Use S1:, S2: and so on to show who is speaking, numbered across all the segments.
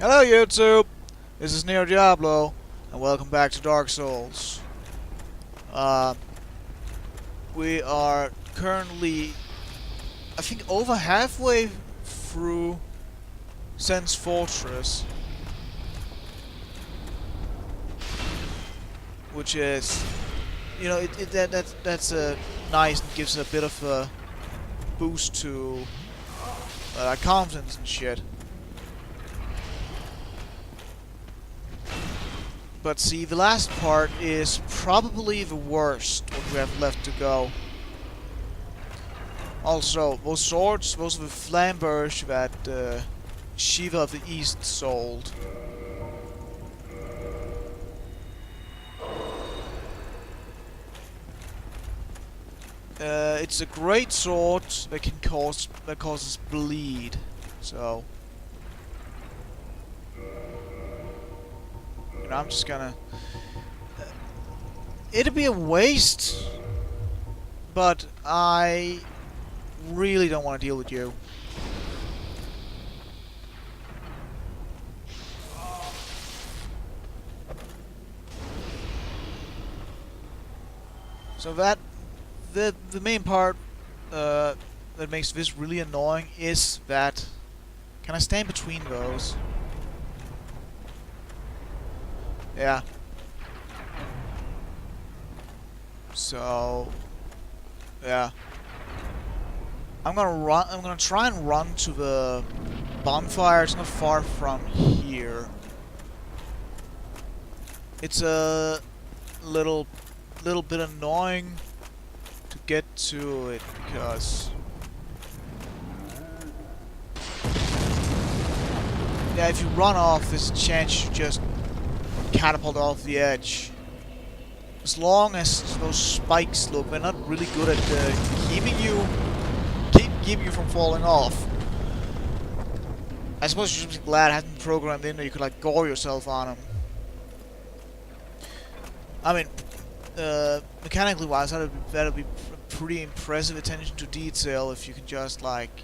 S1: Hello YouTube! This is NeroDiablo, and welcome back to Dark Souls. We are currently, I think, over halfway through Sen's Fortress. Which is, you know, that's nice and gives a bit of a boost to confidence and shit. But see, the last part is probably the worst, what we have left to go. Also, those swords, those are the flamberge that Shiva of the East sold. It's a great sword that causes bleed, so... I'm just gonna... it'd be a waste, but I really don't want to deal with you. So that... the main part that makes this really annoying is that... can I stand between those? Yeah. So, yeah. I'm gonna try and run to the bonfire. It's not far from here. It's a little bit annoying to get to it because... yeah, if you run off, there's a chance you just catapult off the edge. As long as those spikes look, they're not really good at keeping you from falling off. I suppose you should be glad it hasn't been programmed in there. You could like gore yourself on them. I mean, mechanically wise, that'd be pretty impressive attention to detail if you can just like,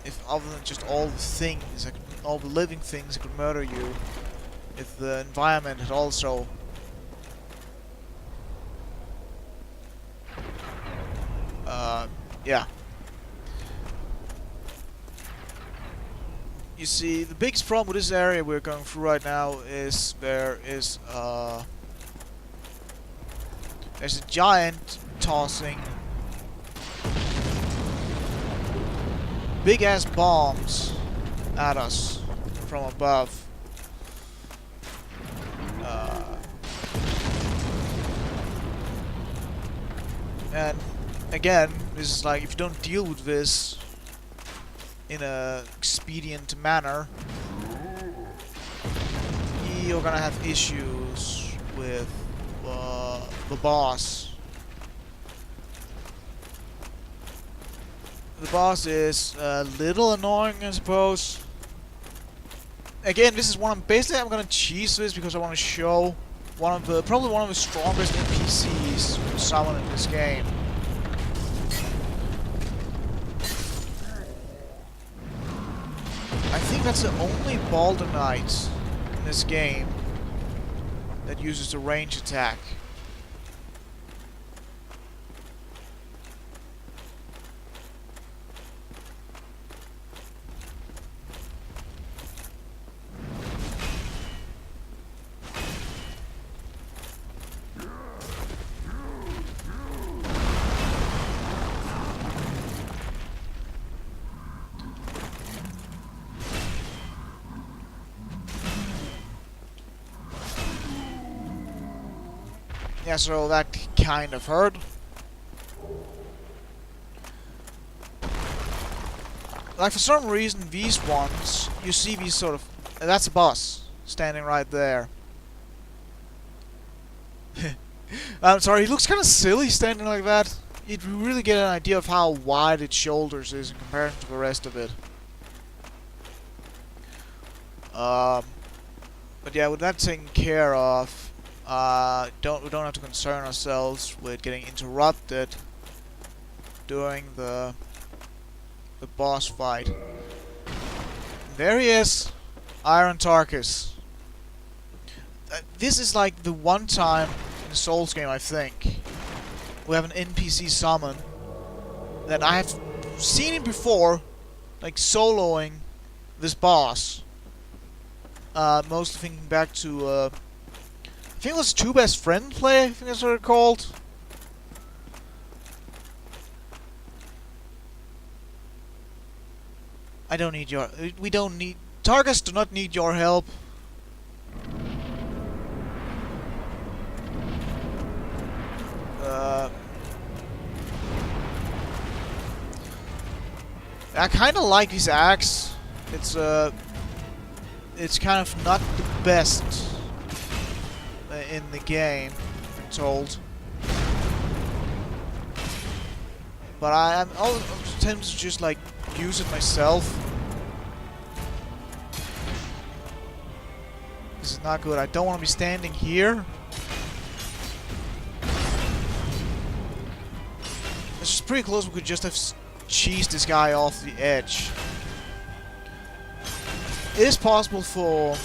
S1: if other than just all the things, like all the living things that could murder you. If the environment had also... yeah. You see, the biggest problem with this area we're going through right now is there's a giant tossing big-ass bombs at us from above. And again, this is like, if you don't deal with this in a expedient manner, you're gonna have issues with the boss. The boss is a little annoying, I suppose. Again, this is one basically I'm gonna cheese this because I want to show probably one of the strongest NPCs to summon in this game. I think that's the only Balder Knight in this game that uses a range attack. Yeah, so that kind of hurt. Like, for some reason, these ones, you see these sort of... that's a boss, standing right there. I'm sorry, he looks kind of silly standing like that. You really get an idea of how wide its shoulders is in comparison to the rest of it. But yeah, with that taken care of... we don't have to concern ourselves with getting interrupted during the boss fight. There he is, Iron Tarkus. This is like the one time in a Souls game, I think, we have an NPC summon that I have seen him before, like soloing this boss. Mostly thinking back to, I think it was Two Best Friend play, I think that's what it's called. I don't need your... We don't need... Tarkus do not need your help. I kinda like his axe. It's kind of not the best in the game, I'm told. But I'm always tempted to just like use it myself. This is not good. I don't want to be standing here. This is pretty close. We could just have cheesed this guy off the edge. It is possible for,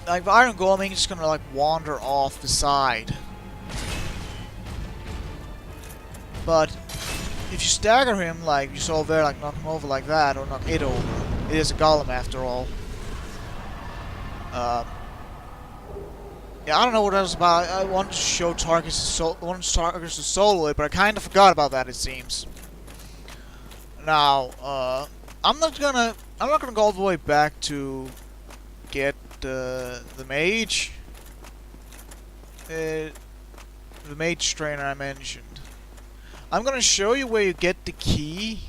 S1: like, Iron Golem, he's just gonna like wander off the side. But if you stagger him, like you saw there, like knock him over like that, or knock it over, it is a golem after all. Yeah, I don't know what that was about. I wanted to show Tarkus to solo it, but I kind of forgot about that. It seems. Now, I'm not gonna go all the way back to get the mage. The mage trainer I mentioned. I'm gonna show you where you get the key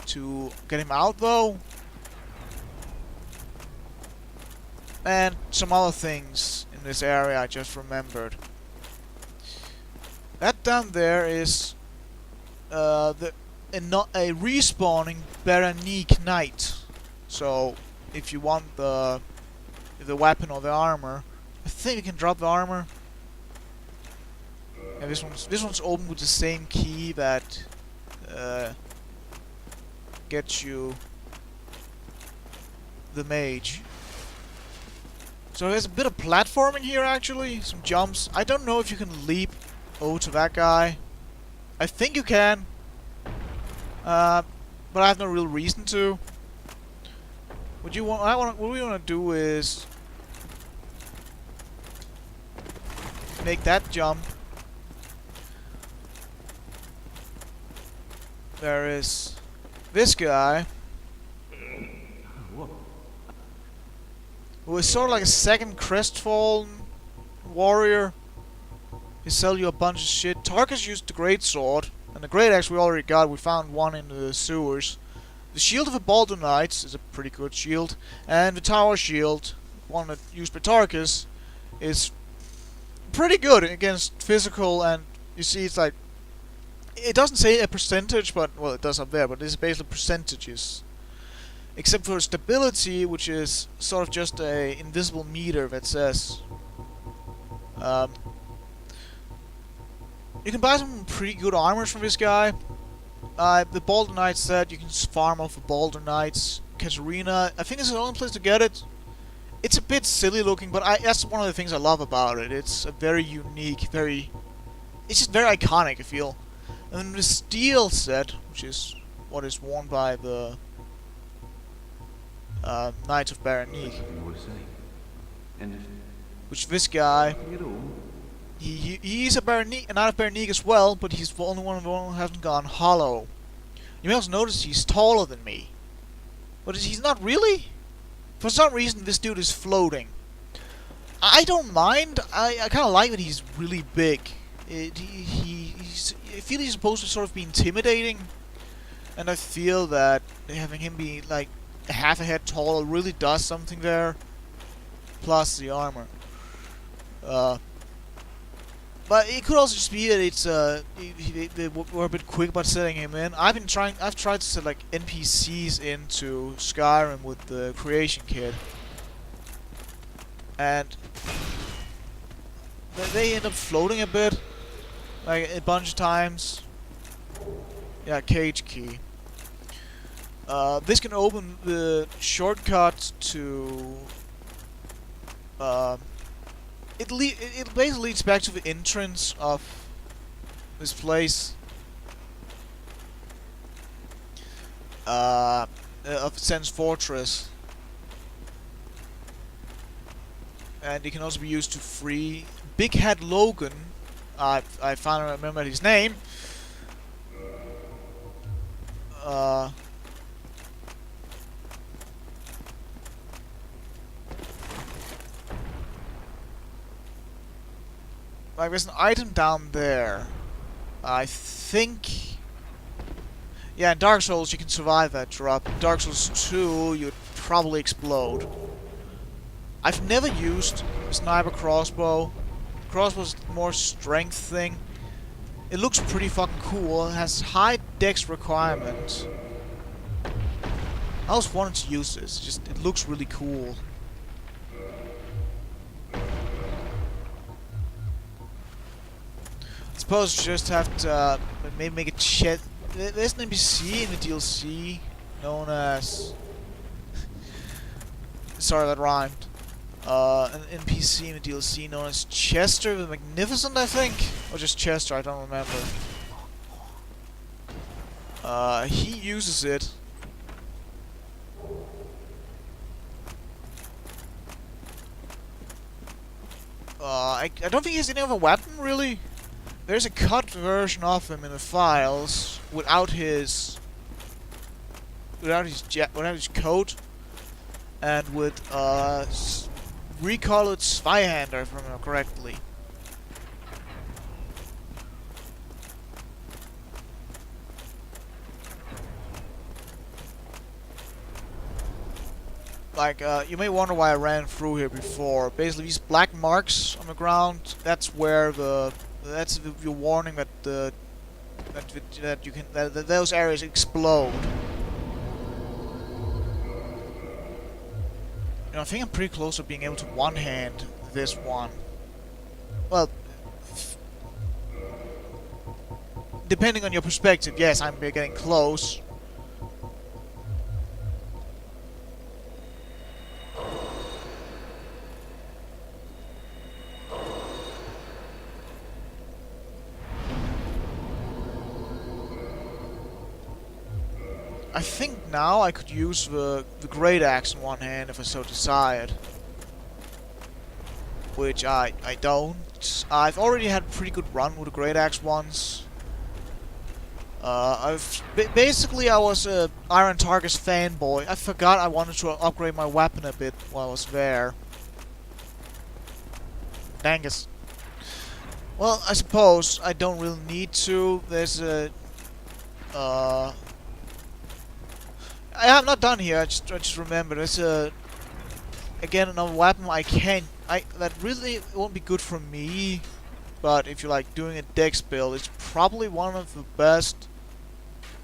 S1: to get him out, though. And some other things in this area I just remembered. That down there is a respawning Baranique Knight. So if you want the weapon or the armor, I think you can drop the armor. And this one's open with the same key that gets you the mage. So there's a bit of platforming here, actually. Some jumps. I don't know if you can leap over to that guy. I think you can. But I have no real reason to. What we want to do is make that jump. There is this guy, who is sort of like a second crestfallen warrior. He sell you a bunch of shit. Tarkus used the greatsword, and the great axe we already got. We found one in the sewers. The shield of the Baldur Knights is a pretty good shield, and the tower shield, one that used by Tarkus, is pretty good against physical. And you see, it's like, it doesn't say a percentage, but well, it does up there. But it's basically percentages. Except for stability, which is sort of just a invisible meter that says. You can buy some pretty good armors from this guy. The Baldur Knight said you can farm off the Baldur Knights. Katarina, I think it's the only place to get it. It's a bit silly looking, but that's one of the things I love about it. It's a very unique, it's just very iconic, I feel. And then the steel set, which is what is worn by the Knights of Baranique. Which this guy, he's a Knight of Baranique as well, but he's the only one who hasn't gone hollow. You may also notice he's taller than me. But he's not really? For some reason this dude is floating. I don't mind. I kind of like that he's really big. I feel he's supposed to sort of be intimidating. And I feel that having him be like half a head taller really does something there. Plus the armor. But it could also just be that it's they were a bit quick about setting him in. I've tried to set like NPCs into Skyrim with the creation kit, and they end up floating a bit, like a bunch of times. Yeah, cage key. This can open the shortcut to... it basically leads back to the entrance of this place. Of Sen's fortress. And it can also be used to free Big Head Logan. I finally remembered his name. Like, there's an item down there. I think... Yeah, in Dark Souls you can survive that drop. In Dark Souls 2 you'd probably explode. I've never used a sniper crossbow. Crossbow's more strength thing. It looks pretty fucking cool. It has high dex requirements. I always wanted to use this. Just, it looks really cool. I suppose you just have to maybe make a chat. There's an NPC in the DLC known as... Sorry, that rhymed. An NPC in the DLC known as Chester the Magnificent, I think? Or just Chester, I don't remember. He uses it. I don't think he has any other weapon, really. There's a cut version of him in the files without his coat and with recolored Zweihander, if I remember correctly. Like, you may wonder why I ran through here before. Basically, these black marks on the ground, that's where that's your warning that that those areas explode. You know, I think I'm pretty close to being able to one-hand this one. Well, depending on your perspective, yes, I'm getting close. I think now I could use the great axe in one hand if I so desired. Which I don't. I've already had a pretty good run with the great axe once. Basically I was a Iron Tarkus fanboy. I forgot I wanted to upgrade my weapon a bit while I was there. Dangus. Well, I suppose I don't really need to. There's a I'm not done here. I just remember there's again another weapon that really won't be good for me, but if you're like doing a dex build, it's probably one of the best.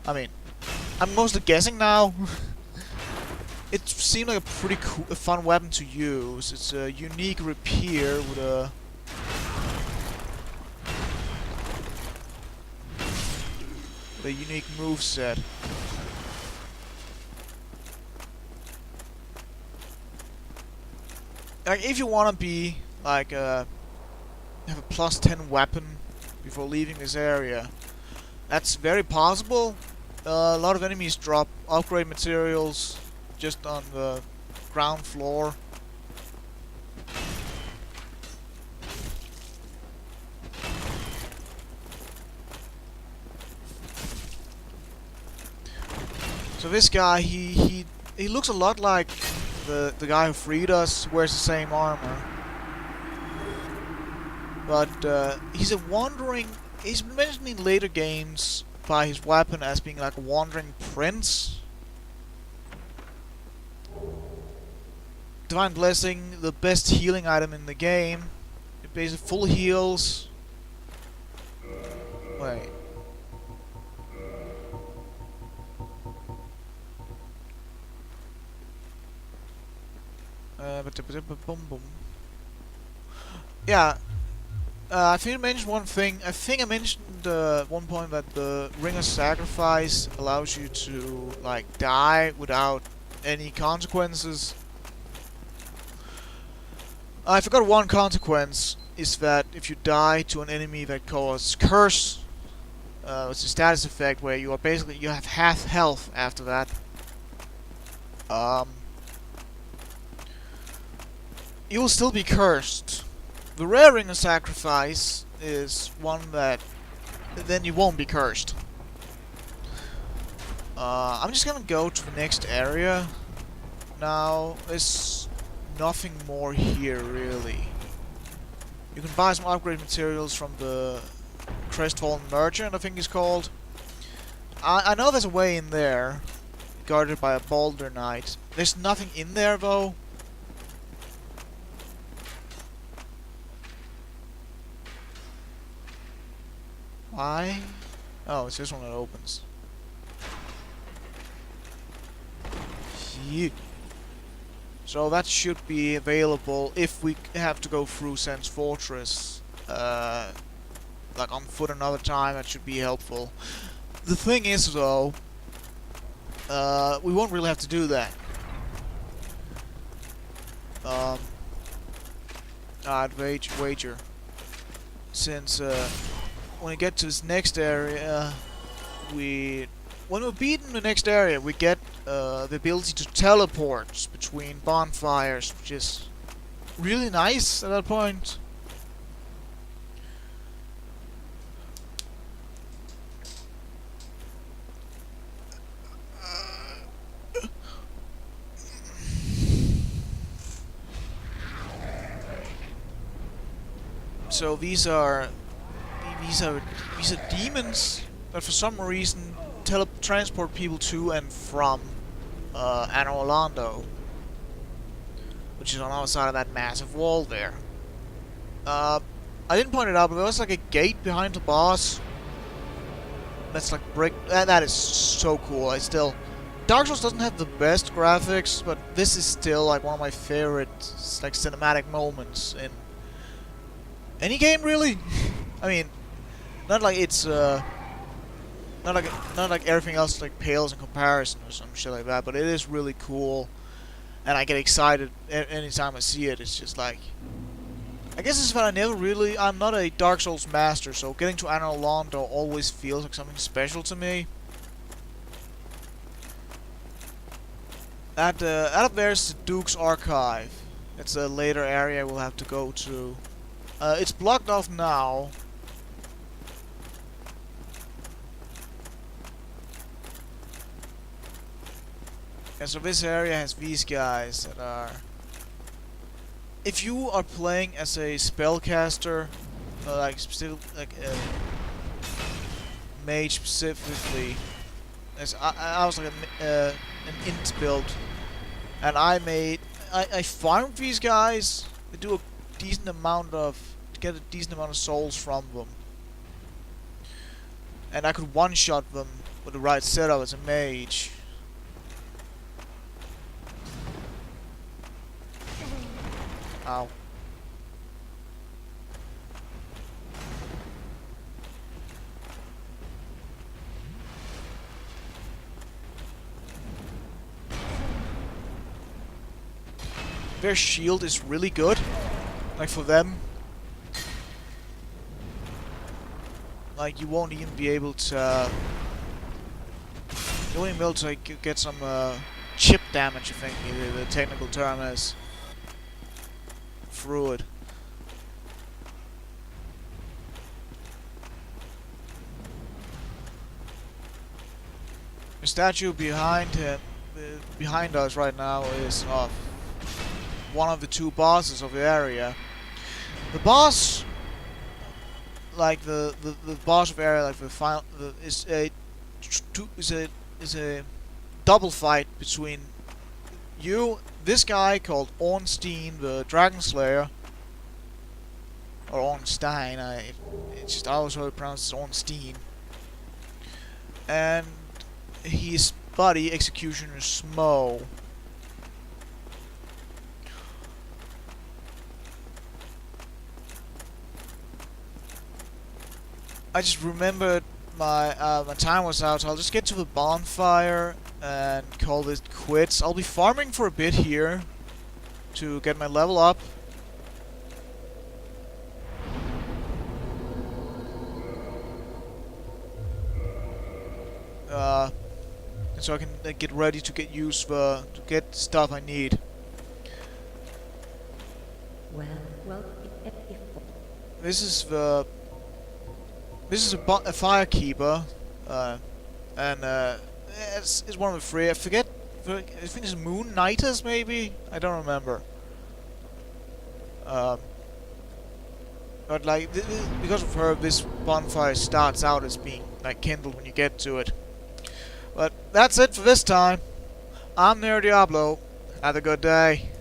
S1: I mean, I'm mostly guessing now. It seemed like a pretty cool, fun weapon to use. It's a unique rapier with a unique moveset. Like, if you wanna be like have a +10 weapon before leaving this area, that's very possible. A lot of enemies drop upgrade materials just on the ground floor. So this guy, he looks a lot like the guy who freed us, wears the same armor. But he's been mentioned in later games by his weapon as being like a wandering prince. Divine Blessing, the best healing item in the game. It basically full heals. Wait. Yeah, I think I mentioned one thing. I think I mentioned mentioned at one point that the Ring of Sacrifice allows you to, like, die without any consequences. I forgot one consequence is that if you die to an enemy that causes curse, it's a status effect where you are basically, you have half health after that. You will still be cursed. The rare Ring of Sacrifice is one that then you won't be cursed. I'm just gonna go to the next area. Now, there's nothing more here, really. You can buy some upgrade materials from the Crestfallen Merchant, I think it's called. I know there's a way in there, guarded by a Boulder Knight. There's nothing in there, though. Why? Oh, it's this one that opens. Shit. So that should be available if we have to go through Sen's Fortress. Like on foot another time, that should be helpful. The thing is, though, we won't really have to do that. I'd wager. Since, when we get to this next area, when we're beaten the next area, we get the ability to teleport between bonfires, which is really nice at that point. So these are demons that for some reason transport people to and from Anor Londo, which is on the other side of that massive wall there. I didn't point it out, but there was like a gate behind the boss. That's like brick. That is so cool. Dark Souls doesn't have the best graphics, but this is still like one of my favorite like cinematic moments in any game, really. I mean, not like it's not like everything else like pales in comparison or some shit like that, but it is really cool, and I get excited anytime I see it. It's just like, I guess it's that I'm not a Dark Souls master, so getting to Anor Londo always feels like something special to me. Out up there's the Duke's Archive. It's a later area we'll have to go to. It's blocked off now. And so this area has these guys that are... If you are playing as a spellcaster, like a mage specifically, as I was like an int build, and I farmed these guys. They do a decent amount of, get a decent amount of souls from them, and I could one-shot them with the right setup as a mage. Ow. Their shield is really good, like for them. Like you won't even be able to like, get some chip damage, I think the technical term is, through it. The statue behind us right now is one of the two bosses of the area. The boss, like the boss of the area, like the final, is a double fight between this guy called Ornstein, the Dragon Slayer, or Ornstein. I always heard it pronounced as Ornstein, and his buddy, Executioner Smo. I just remembered my time was out, so I'll just get to the bonfire and call this quits. I'll be farming for a bit here to get my level up. So I can get ready to to get stuff I need.
S2: Well, if
S1: This is a firekeeper, and it's one of the three. I forget. I think it's Moon Knighters, maybe. I don't remember. But like because of her, this bonfire starts out as being like kindled when you get to it. But that's it for this time. I'm NeroDiablo. Have a good day.